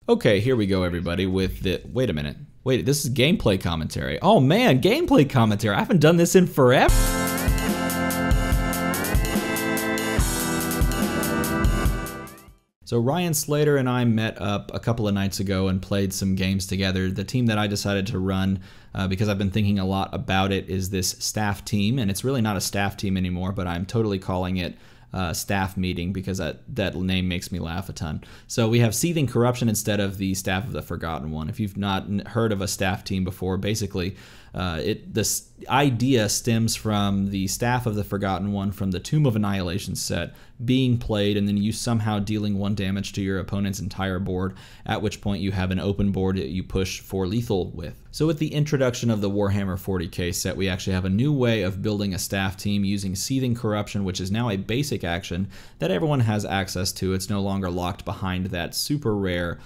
Okay, here we go, everybody, with the... Wait a minute. Wait, this is gameplay commentary. Oh, man, gameplay commentary. I haven't done this in forever. So Ryan Slater and I met up a couple of nights ago and played some games together. The team that I decided to run, because I've been thinking a lot about it, is this staff team. And it's really not a staff team anymore, but I'm totally calling it staff meeting because that name makes me laugh a ton. So we have Seething Corruption instead of the Staff of the Forgotten One. If you've not heard of a staff team before, basically this idea stems from the Staff of the Forgotten One from the Tomb of Annihilation set being played, and then you somehow dealing 1 damage to your opponent's entire board, at which point you have an open board that you push for lethal with. So with the introduction of the Warhammer 40K set, we actually have a new way of building a staff team using Seething Corruption, which is now a basic action that everyone has access to. It's no longer locked behind that super rare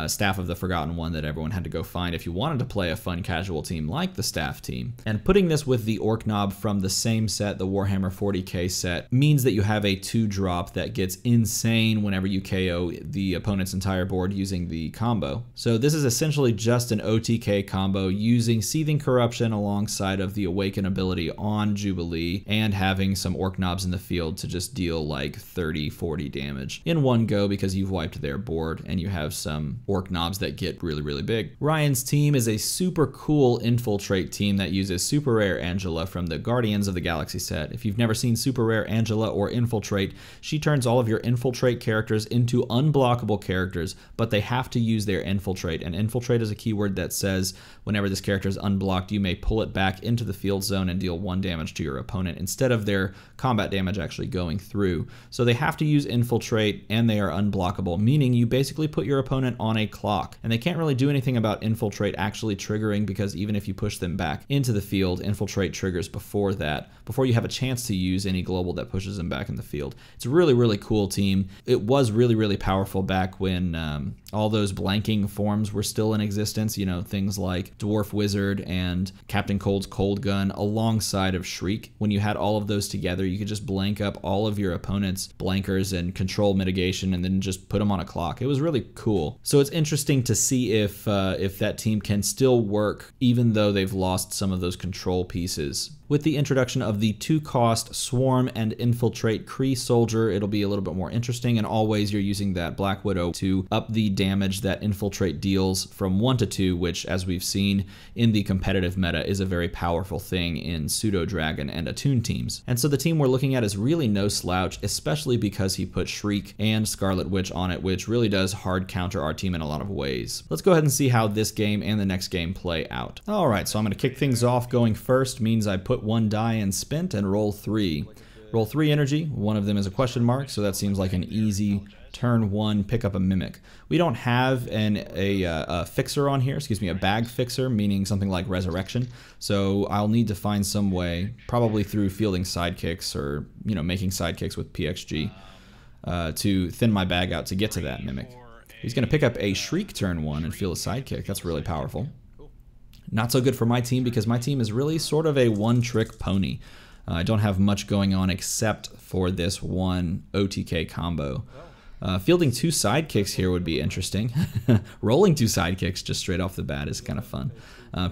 Staff of the Forgotten One that everyone had to go find if you wanted to play a fun casual team like the staff team. And putting this with the Orc Knob from the same set, the Warhammer 40K set, means that you have a 2-drop that gets insane whenever you KO the opponent's entire board using the combo. So this is essentially just an OTK combo using Seething Corruption alongside of the Awaken ability on Jubilee and having some Orc Knobs in the field to just deal like 30-40 damage in one go because you've wiped their board and you have some Orc Knobs that get really, really big. Ryan's team is a super cool infiltrate team that uses super rare Angela from the Guardians of the Galaxy set. If you've never seen super rare Angela or infiltrate, she turns all of your infiltrate characters into unblockable characters, but they have to use their infiltrate. And infiltrate is a keyword that says whenever this character is unblocked, you may pull it back into the field zone and deal 1 damage to your opponent instead of their combat damage actually going through. So they have to use infiltrate and they are unblockable, meaning you basically put your opponent on a clock, and they can't really do anything about infiltrate actually triggering, because even if you push them back into the field, infiltrate triggers before that, before you have a chance to use any global that pushes them back in the field. It's a really, really cool team. It was really, really powerful back when all those blanking forms were still in existence, you know, things like Dwarf Wizard and Captain Cold's Cold Gun alongside of Shriek. When you had all of those together, you could just blank up all of your opponent's blankers and control mitigation and then just put them on a clock. It was really cool. So it's interesting to see if that team can still work even though they've lost some of those control pieces. With the introduction of the 2-cost Swarm and Infiltrate Kree Soldier, it'll be a little bit more interesting, and always you're using that Black Widow to up the damage that Infiltrate deals from 1 to 2, which, as we've seen in the competitive meta, is a very powerful thing in Pseudo Dragon and Attune teams. And so the team we're looking at is really no slouch, especially because he put Shriek and Scarlet Witch on it, which really does hard counter our team in a lot of ways. Let's go ahead and see how this game and the next game play out. Alright, so I'm going to kick things off. Going first means I put 1 die in Spent and roll 3. Roll 3 energy, one of them is a question mark, so that seems like an easy turn 1 pick up a Mimic. We don't have a fixer on here, a bag fixer, meaning something like Resurrection, so I'll need to find some way, probably through fielding sidekicks or, you know, making sidekicks with PXG, to thin my bag out to get to that Mimic. He's going to pick up a Shriek turn 1 and field a sidekick. That's really powerful. Not so good for my team because my team is really sort of a one-trick pony. I don't have much going on except for this 1 OTK combo. Fielding 2 sidekicks here would be interesting. Rolling 2 sidekicks just straight off the bat is kind of fun.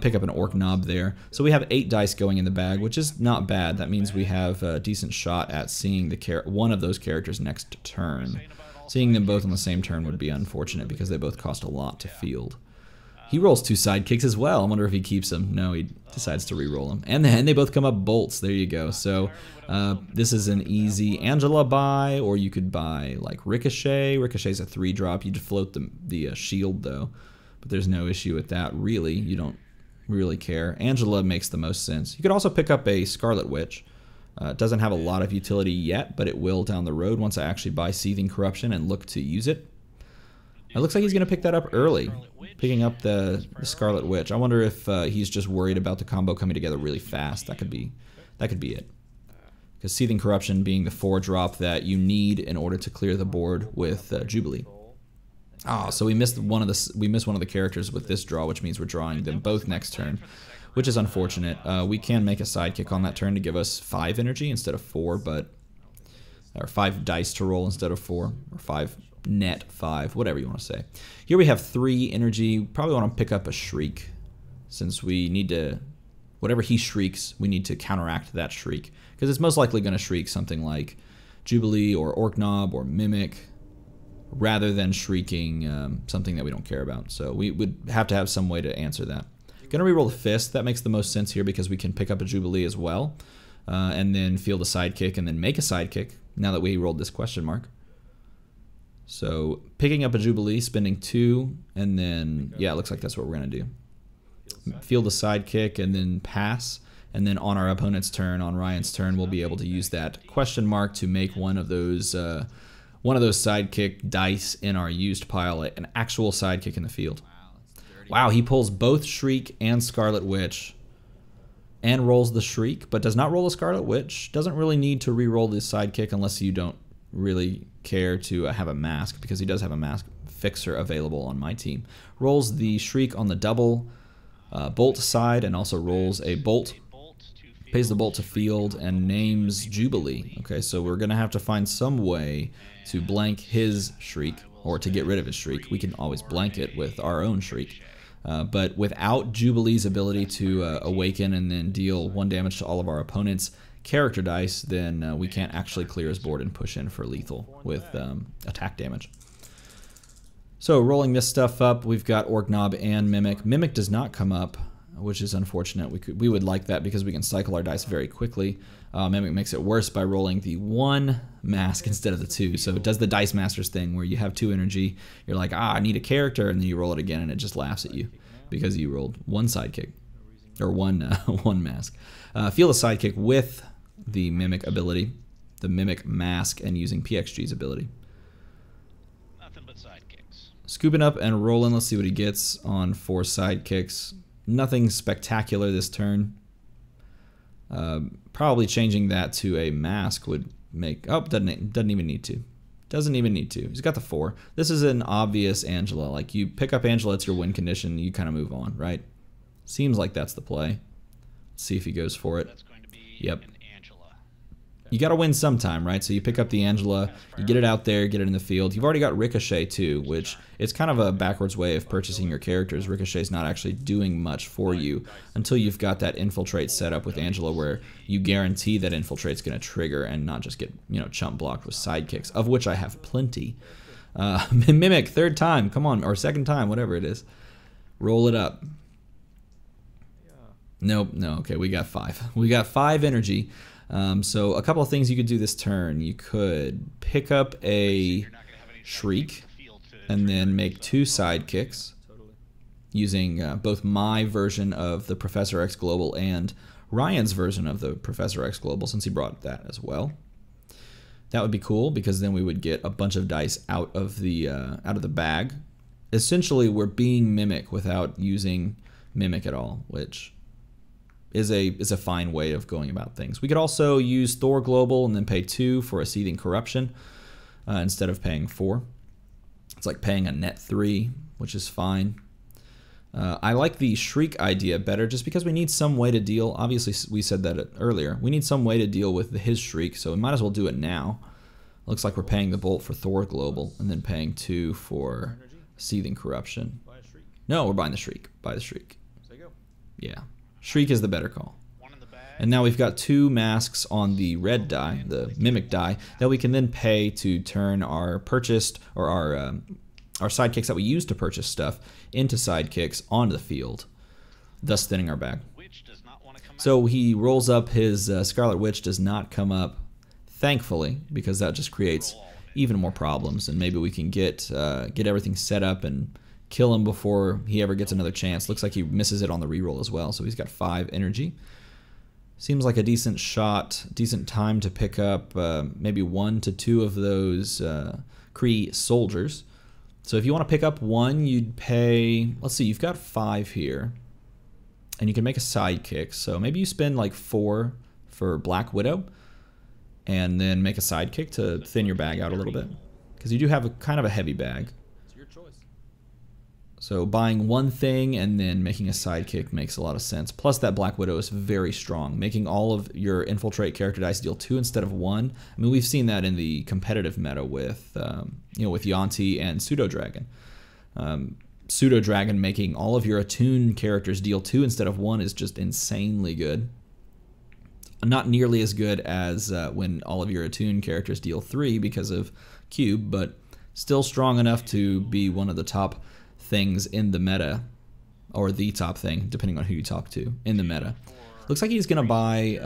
Pick up an Orc Knob there. So we have 8 dice going in the bag, which is not bad. That means we have a decent shot at seeing one of those characters next turn. Seeing them both on the same turn would be unfortunate because they both cost a lot to field. He rolls 2 sidekicks as well. I wonder if he keeps them. No, he decides to re-roll them. And then they both come up bolts. There you go. So this is an easy Angela buy, or you could buy like Ricochet. Ricochet's a 3-drop. You'd float the shield though, but there's no issue with that really. You don't really care. Angela makes the most sense. You could also pick up a Scarlet Witch. It doesn't have a lot of utility yet, but it will down the road once I actually buy Seething Corruption and look to use it. It looks like he's going to pick that up early, picking up the Scarlet Witch. I wonder if he's just worried about the combo coming together really fast. That could be it. Because Seething Corruption being the 4-drop that you need in order to clear the board with Jubilee. Ah, so we missed one of the characters with this draw, which means we're drawing them both next turn, which is unfortunate. We can make a sidekick on that turn to give us 5 energy instead of 4, or 5 dice to roll instead of 4, or 5 net 5, whatever you want to say. Here we have 3 energy. Probably want to pick up a Shriek, since we need to, whatever he shrieks, we need to counteract that shriek. Because it's most likely going to shriek something like Jubilee or Orc Knob or Mimic, rather than shrieking something that we don't care about. So we would have to have some way to answer that. Going to reroll the Fist. That makes the most sense here because we can pick up a Jubilee as well. And then field a Sidekick and then make a Sidekick now that we rolled this question mark. So picking up a Jubilee, spending 2, and then, yeah, it looks like that's what we're going to do. Field a Sidekick and then pass. And then on our opponent's turn, on Ryan's turn, we'll be able to use that question mark to make one of those Sidekick dice in our used pile, an actual Sidekick in the field. Wow, he pulls both Shriek and Scarlet Witch and rolls the Shriek, but does not roll a Scarlet Witch. Doesn't really need to re-roll the Sidekick unless you don't really care to have a mask, because he does have a mask fixer available on my team. Rolls the Shriek on the double bolt side and also rolls a bolt. Pays the bolt to field and names Jubilee. Okay, so we're going to have to find some way to blank his Shriek, or to get rid of his Shriek. We can always blank it with our own Shriek. But without Jubilee's ability to awaken and then deal 1 damage to all of our opponents' character dice, then we can't actually clear his board and push in for lethal with attack damage. So rolling this stuff up, we've got Orc Knob and Mimic. Mimic does not come up, which is unfortunate. We would like that because we can cycle our dice very quickly. Mimic makes it worse by rolling the 1 mask instead of the 2. So it does the Dice Masters thing where you have 2 energy, you're like, I need a character, and then you roll it again and it just laughs at you because you rolled 1 Sidekick, or one mask. Field a Sidekick with the Mimic ability, the Mimic mask, and using PXG's ability. Nothing but sidekicks. Scooping up and rolling. Let's see what he gets on 4 Sidekicks. Nothing spectacular this turn. Probably changing that to a mask would make... Oh, doesn't even need to. Doesn't even need to. He's got the 4. This is an obvious Angela. Like, you pick up Angela, it's your win condition, you kind of move on, right? Seems like that's the play. Let's see if he goes for it. That's going to be Yep. an Angela. You got to win sometime, right? So you pick up the Angela, you get it out there, get it in the field. You've already got Ricochet too, which it's kind of a backwards way of purchasing your characters. Ricochet's not actually doing much for you until you've got that infiltrate set up with Angela, where you guarantee that infiltrate's going to trigger and not just get, you know, chump blocked with sidekicks, of which I have plenty. Mimic, 3rd time, come on, or 2nd time, whatever it is. Roll it up. Nope, no, okay, we got 5. We got 5 energy. So a couple of things you could do this turn. You could pick up a Shriek and then make 2 sidekicks using both my version of the Professor X Global and Ryan's version of the Professor X Global, since he brought that as well. That would be cool because then we would get a bunch of dice out of the bag. Essentially, we're being Mimic without using Mimic at all, which is a fine way of going about things. We could also use Thor Global and then pay 2 for a Seething Corruption instead of paying 4. It's like paying a net 3, which is fine. I like the Shriek idea better just because we need some way to deal. Obviously, we said that earlier. We need some way to deal with his Shriek, so we might as well do it now. Looks like we're paying the Bolt for Thor Global and then paying 2 for Seething Corruption. No, we're buying the Shriek. Buy the Shriek. Yeah. Shriek is the better call. And now we've got 2 masks on the red die, the Mimic die, that we can then pay to turn our purchased, or our sidekicks that we use to purchase stuff into sidekicks onto the field, thus thinning our bag. So he rolls up his Scarlet Witch, does not come up, thankfully, because that just creates even more problems, and maybe we can get everything set up and kill him before he ever gets another chance. Looks like he misses it on the reroll as well, so he's got 5 energy. Seems like a decent shot, decent time to pick up maybe 1 to 2 of those Kree soldiers. So if you want to pick up 1, you'd pay, let's see, you've got 5 here, and you can make a sidekick. So maybe you spend like 4 for Black Widow, and then make a sidekick to thin your bag out a little bit, because you do have kind of a heavy bag. So buying one thing and then making a sidekick makes a lot of sense. Plus that Black Widow is very strong, making all of your infiltrate character dice deal 2 instead of 1. I mean, we've seen that in the competitive meta with with Yanti and Pseudo Dragon. Pseudo Dragon making all of your attuned characters deal 2 instead of 1 is just insanely good. Not nearly as good as when all of your attuned characters deal 3 because of Cube, but still strong enough to be one of the top things in the meta, or the top thing, depending on who you talk to, in the meta. Looks like he's going to buy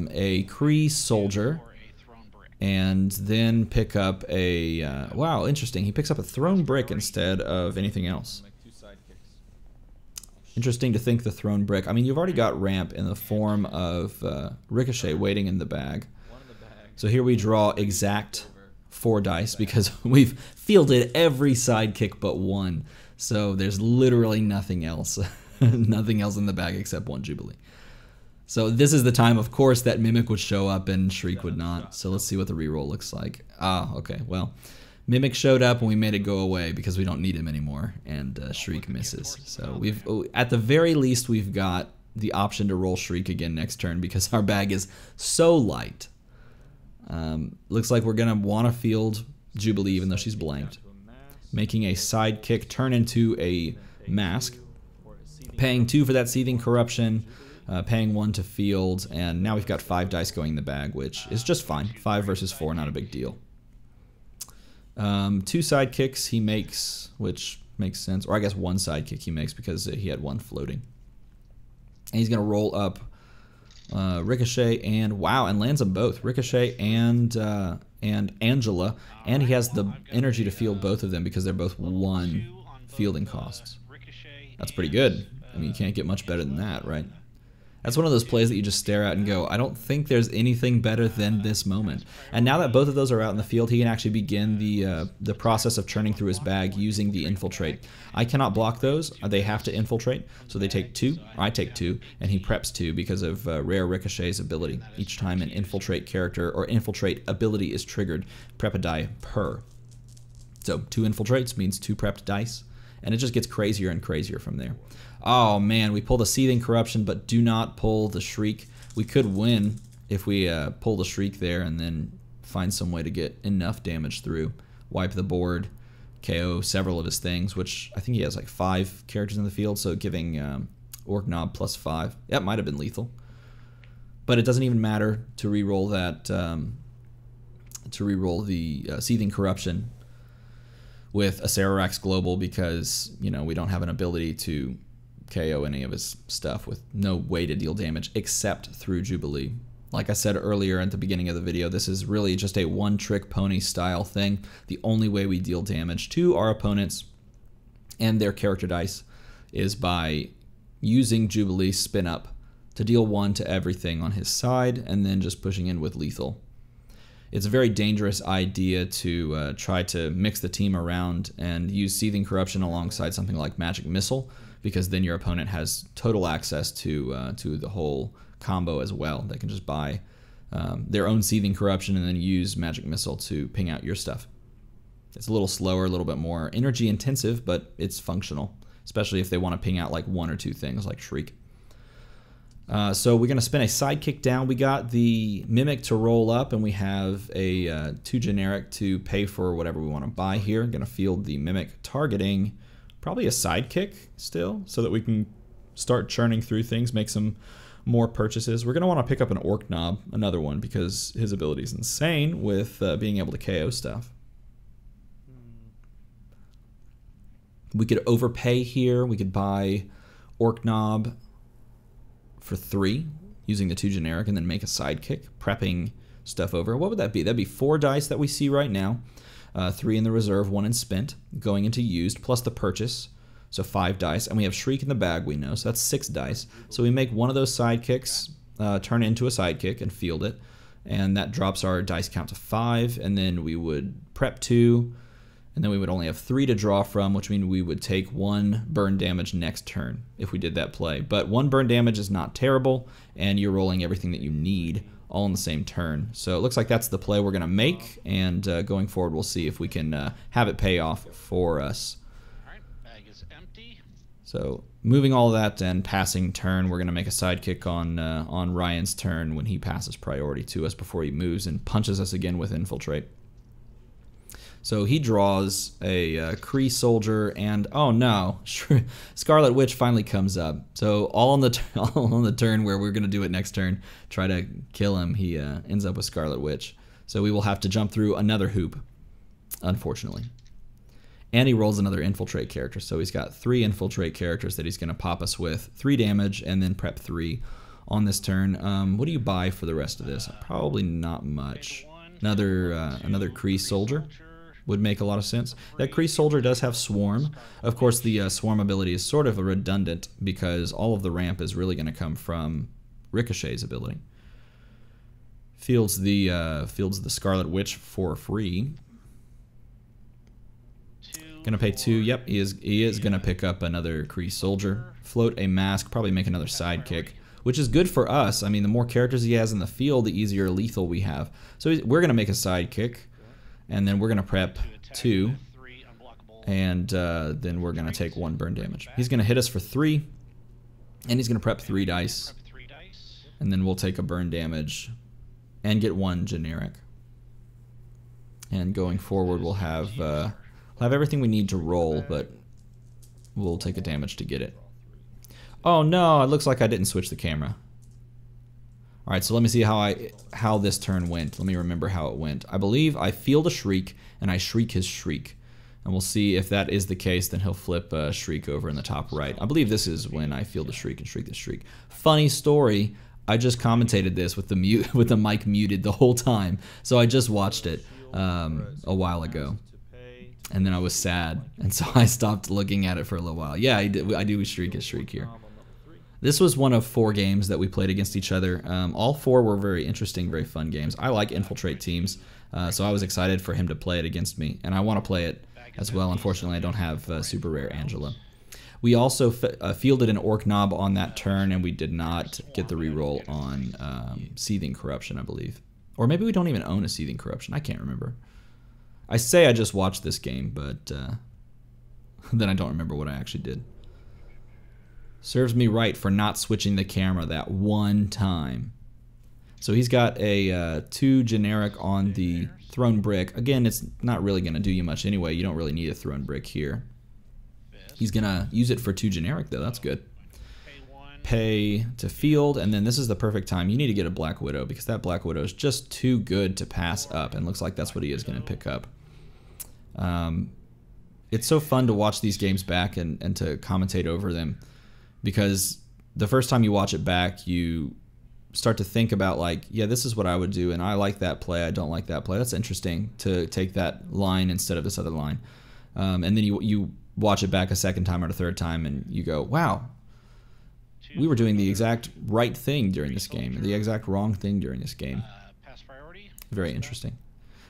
a Kree soldier and then pick up a... wow, interesting. He picks up a throne brick instead of anything else. Interesting to think the throne brick. I mean, you've already got ramp in the form of Ricochet waiting in the bag. So here we draw exact 4 dice because we've fielded every sidekick but 1. So there's literally nothing else. Nothing else in the bag except 1 Jubilee. So this is the time, of course, that Mimic would show up and Shriek would not. So let's see what the reroll looks like. Ah, okay, well, Mimic showed up and we made it go away because we don't need him anymore, and Shriek misses. So we've, at the very least, we've got the option to roll Shriek again next turn because our bag is so light. Looks like we're gonna want to field Jubilee even though she's blanked. Making a sidekick turn into a mask. Paying 2 for that Seething Corruption. Paying 1 to field, and now we've got 5 dice going in the bag, which is just fine. 5 versus 4, not a big deal. 2 sidekicks he makes, which makes sense. Or I guess 1 sidekick he makes because he had 1 floating. And he's going to roll up Ricochet and, wow, and lands them both. Ricochet and Angela. And he has the energy to field both of them because they're both 1 fielding costs. That's pretty good. I mean, you can't get much better than that, right? That's one of those plays that you just stare at and go, I don't think there's anything better than this moment. And now that both of those are out in the field, he can actually begin the process of churning through his bag using the infiltrate. I cannot block those. They have to infiltrate. So they take 2, or I take 2, and he preps 2 because of Rare Ricochet's ability. Each time an infiltrate character or infiltrate ability is triggered, prep a die per. So 2 infiltrates means 2 prepped dice. And it just gets crazier and crazier from there. Oh man, we pull the Seething Corruption, but do not pull the Shriek. We could win if we pull the Shriek there and then find some way to get enough damage through. Wipe the board, KO several of his things, which I think he has like 5 characters in the field, so giving Orc Knob plus 5. That might have been lethal. But it doesn't even matter to reroll that, the Seething Corruption with a Cerarax Global because, you know, we don't have an ability to KO any of his stuff with no way to deal damage except through Jubilee. Like I said earlier at the beginning of the video, this is really just a one-trick pony style thing. The only way we deal damage to our opponents and their character dice is by using Jubilee spin up to deal 1 to everything on his side and then just pushing in with lethal. It's a very dangerous idea to try to mix the team around and use Seething Corruption alongside something like Magic Missile, because then your opponent has total access to the whole combo as well. They can just buy their own Seething Corruption and then use Magic Missile to ping out your stuff. It's a little slower, a little bit more energy intensive, but it's functional, especially if they want to ping out like 1 or 2 things like Shriek. So we're going to spin a sidekick down. We got the Mimic to roll up, and we have a 2 generic to pay for whatever we want to buy here. I'm going to field the Mimic targeting probably a sidekick still so that we can start churning through things, make some more purchases. We're going to want to pick up an Orc Knob, another one, because his ability is insane with being able to KO stuff. We could overpay here. We could buy Orc Knob for 3 using the 2 generic and then make a sidekick, prepping stuff over. What would that be? That'd be 4 dice that we see right now. 3 in the reserve, 1 in spent, going into used, plus the purchase. So 5 dice. And we have Shriek in the bag, we know, so that's 6 dice. So we make one of those sidekicks turn into a sidekick and field it. And that drops our dice count to 5. And then we would prep 2. And then we would only have 3 to draw from, which means we would take 1 burn damage next turn if we did that play. But 1 burn damage is not terrible, and you're rolling everything that you need all in the same turn. So it looks like that's the play we're going to make, and going forward we'll see if we can have it pay off for us. Alright, bag is empty. empty. So moving all of that and passing turn, we're going to make a sidekick on Ryan's turn when he passes priority to us before he moves and punches us again with infiltrate. So he draws a Kree soldier, and oh no, Scarlet Witch finally comes up. So all on the turn where we're going to do it next turn, try to kill him, he ends up with Scarlet Witch. So we will have to jump through another hoop, unfortunately. And he rolls another infiltrate character, so he's got 3 infiltrate characters that he's going to pop us with, 3 damage, and then prep 3 on this turn. What do you buy for the rest of this? Probably not much. Another Kree soldier would make a lot of sense. That Kree soldier does have swarm. Of course, the swarm ability is sort of redundant because all of the ramp is really going to come from Ricochet's ability. Fields the Scarlet Witch for free. Gonna pay 2. Yep, he is gonna pick up another Kree soldier. Float a mask, probably make another sidekick, which is good for us. I mean, the more characters he has in the field, the easier lethal we have. So we're gonna make a sidekick, and then we're gonna prep 2, and then we're gonna take 1 burn damage. He's gonna hit us for 3, and he's gonna prep 3 dice, and then we'll take a burn damage and get 1 generic. And going forward, we'll have everything we need to roll, but we'll take a damage to get it. Oh no, it looks like I didn't switch the camera. Alright, so let me see how this turn went. Let me remember how it went. I believe I field a Shriek, and I shriek his Shriek. And we'll see if that is the case, then he'll flip a Shriek over in the top right. I believe this is when I field a Shriek and shriek the Shriek. Funny story, I just commentated this with the mic muted the whole time, so I just watched it a while ago. And then I was sad, and so I stopped looking at it for a little while. Yeah, I do shriek his Shriek here. This was one of 4 games that we played against each other. All 4 were very interesting, very fun games. I like infiltrate teams, so I was excited for him to play it against me, and I want to play it as well. Unfortunately, I don't have super rare Angela. We also fielded an Orc Knob on that turn, and we did not get the reroll on Seething Corruption, I believe. Or maybe we don't even own a Seething Corruption. I can't remember. I say I just watched this game, but then I don't remember what I actually did. Serves me right for not switching the camera that one time. So he's got a 2 generic on the Thrown Brick. Again, it's not really going to do you much anyway. You don't really need a Thrown Brick here. He's going to use it for 2 generic, though. That's good. Pay to field, and then this is the perfect time. You need to get a Black Widow because that Black Widow is just too good to pass up, and looks like that's what he is going to pick up. It's so fun to watch these games back and to commentate over them, because the first time you watch it back, you start to think about, like, yeah, this is what I would do, and I like that play, I don't like that play. That's interesting to take that line instead of this other line. And then you watch it back a second time or a third time, and you go, wow, we were doing the exact right thing during this game, the exact wrong thing during this game. Very interesting.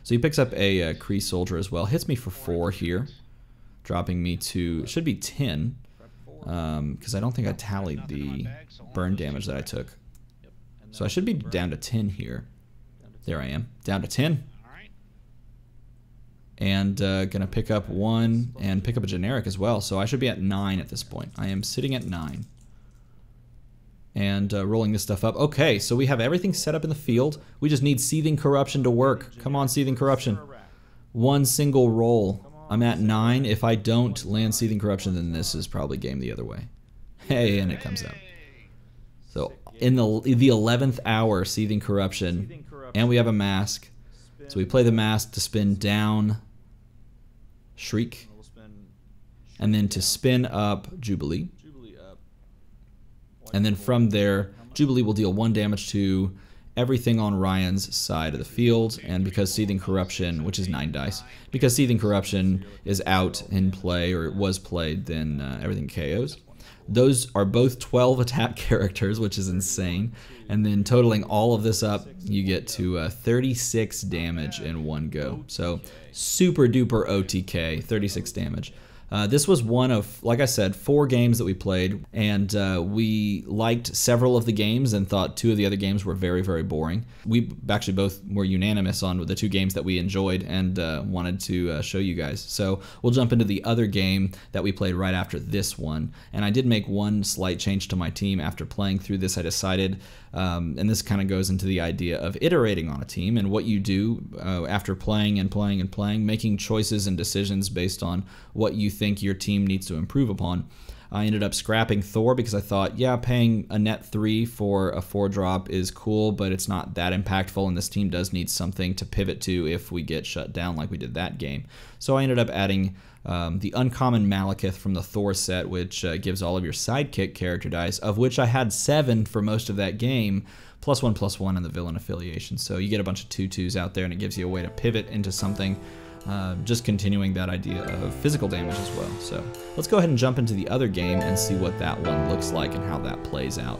So he picks up a Kree soldier as well. Hits me for 4 here, dropping me to, it should be 10, because I don't think I tallied the burn damage that I took. So I should be down to 10 here. There I am, down to 10. And gonna pick up 1 and pick up a generic as well. So I should be at 9 at this point. I am sitting at 9. And rolling this stuff up. Okay, so we have everything set up in the field. We just need Seething Corruption to work. Come on, Seething Corruption. 1 single roll. I'm at 9. If I don't land Seething Corruption, then this is probably game the other way. Hey, and it comes out. So in the 11th hour, Seething Corruption, and we have a mask. So we play the mask to spin down Shriek, and then to spin up Jubilee. And then from there, Jubilee will deal 1 damage to everything on Ryan's side of the field. And because Seething Corruption, which is 9 dice, because Seething Corruption is out in play, or it was played, then everything KOs. Those are both 12 attack characters, which is insane. And then totaling all of this up, you get to 36 damage in one go. So super duper OTK, 36 damage. This was one of, like I said, 4 games that we played, and we liked several of the games and thought 2 of the other games were very, very boring. We actually both were unanimous on the 2 games that we enjoyed and wanted to show you guys. So we'll jump into the other game that we played right after this one. And I did make one slight change to my team after playing through this. I decided, and this kind of goes into the idea of iterating on a team and what you do after playing and playing and playing, making choices and decisions based on what you think your team needs to improve upon. I ended up scrapping Thor because I thought, yeah, paying a net 3 for a 4-drop is cool, but it's not that impactful, and this team does need something to pivot to if we get shut down like we did that game. So I ended up adding the uncommon Malekith from the Thor set, which gives all of your sidekick character dice, of which I had 7 for most of that game, +1/+1 in the villain affiliation. So you get a bunch of 2/2s out there, and it gives you a way to pivot into something, just continuing that idea of physical damage as well. So let's go ahead and jump into the other game and see what that one looks like and how that plays out.